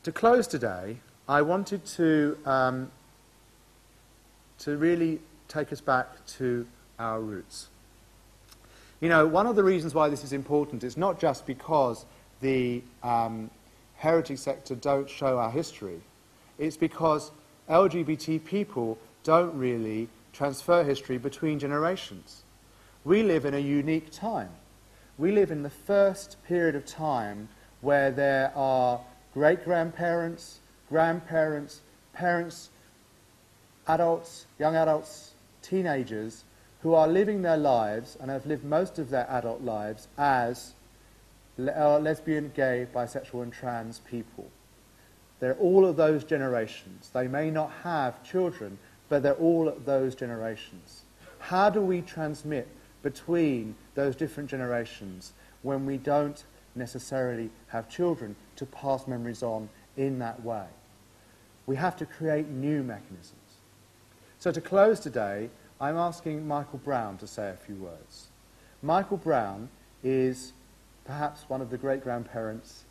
To close today, I wanted to really take us back to our roots. You know, one of the reasons why this is important is not just because the heritage sector don't show our history. It's because LGBT people don't really transfer history between generations. We live in a unique time. We live in the first period of time where there are great-grandparents, grandparents, parents, adults, young adults, teenagers who are living their lives and have lived most of their adult lives as lesbian, gay, bisexual and trans people. They're all of those generations. They may not have children, but they're all of those generations. How do we transmit between those different generations when we don't necessarily have children to pass memories on in that way? We have to create new mechanisms. So to close today, I'm asking Michael Brown to say a few words. Michael Brown is perhaps one of the great-grandparents,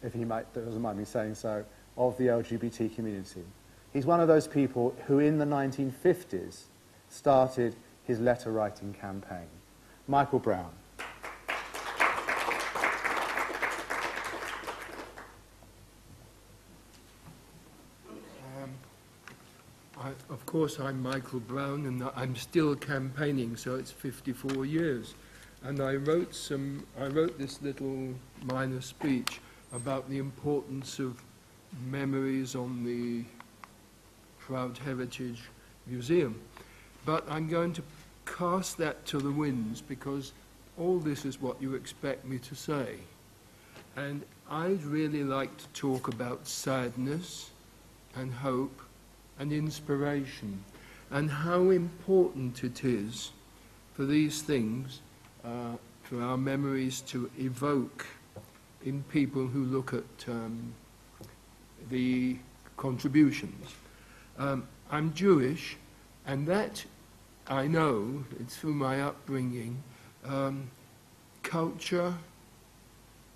if he doesn't mind me saying so, of the LGBT community. He's one of those people who in the 1950s started his letter-writing campaign. Michael Brown. Of course, I'm Michael Brown, and I'm still campaigning, so it's 54 years. And I wrote this little minor speech about the importance of memories on the Proud Heritage Museum. But I'm going to cast that to the winds, because all this is what you expect me to say. And I'd really like to talk about sadness and hope and inspiration, and how important it is for these things, for our memories to evoke in people who look at the contributions. I'm Jewish, and that I know, it's through my upbringing, culture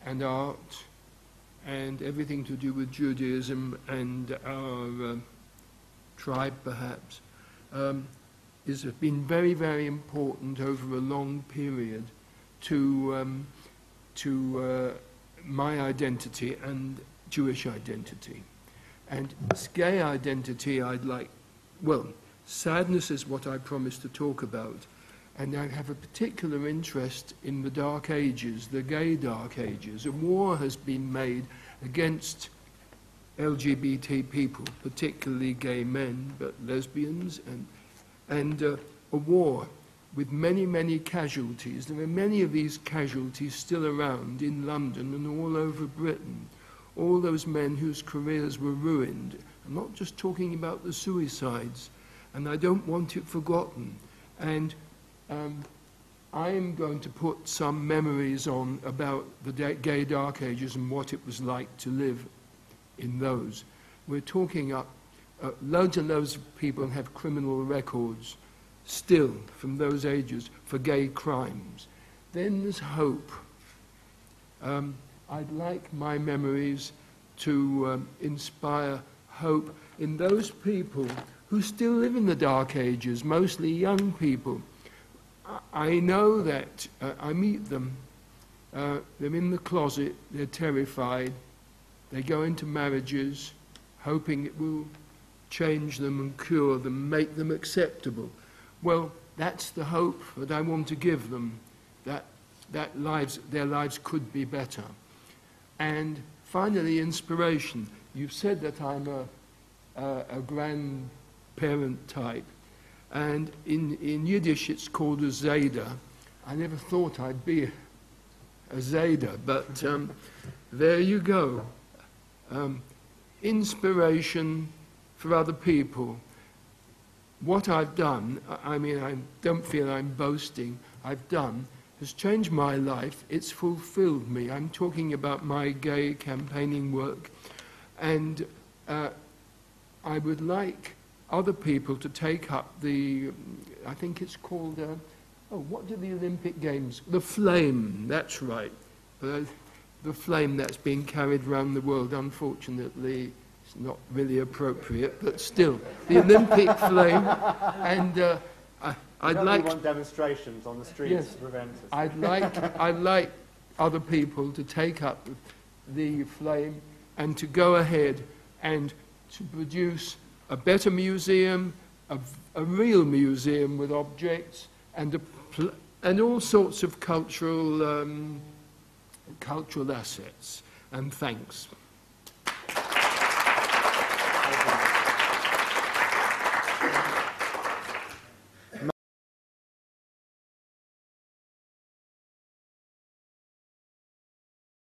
and art and everything to do with Judaism and our tribe perhaps, has been very, very important over a long period to my identity and Jewish identity. And gay identity, sadness is what I promised to talk about, and I have a particular interest in the Dark Ages, the gay Dark Ages. A war has been made against LGBT people, particularly gay men, but lesbians, and a war with many, many casualties. There are many of these casualties still around in London and all over Britain. All those men whose careers were ruined. I'm not just talking about the suicides, and I don't want it forgotten. And I am going to put some memories on about the gay Dark Ages and what it was like to live in those. We're talking up, loads and loads of people have criminal records still from those ages for gay crimes. Then there's hope. I'd like my memories to inspire hope in those people who still live in the Dark Ages, mostly young people. I know that I meet them, they're in the closet, they're terrified, they go into marriages hoping it will change them and cure them, make them acceptable. Well, that's the hope that I want to give them, that their lives could be better. And finally, inspiration. You've said that I'm a grandparent type, and in Yiddish it's called a Zayda. I never thought I'd be a Zayda, but there you go. Inspiration for other people. What I've done, I mean, I don't feel I'm boasting, I've done, has changed my life. It's fulfilled me. I'm talking about my gay campaigning work. And I would like other people to take up the, I think it's called, what do the Olympic Games? The flame, that's right. the flame that's being carried around the world. Unfortunately, it's not really appropriate, but still, the Olympic flame. And I'd like... want demonstrations on the streets Yes, to prevent us. I'd like other people to take up the flame and to go ahead and to produce a better museum, a real museum with objects, and all sorts of cultural assets. And thanks.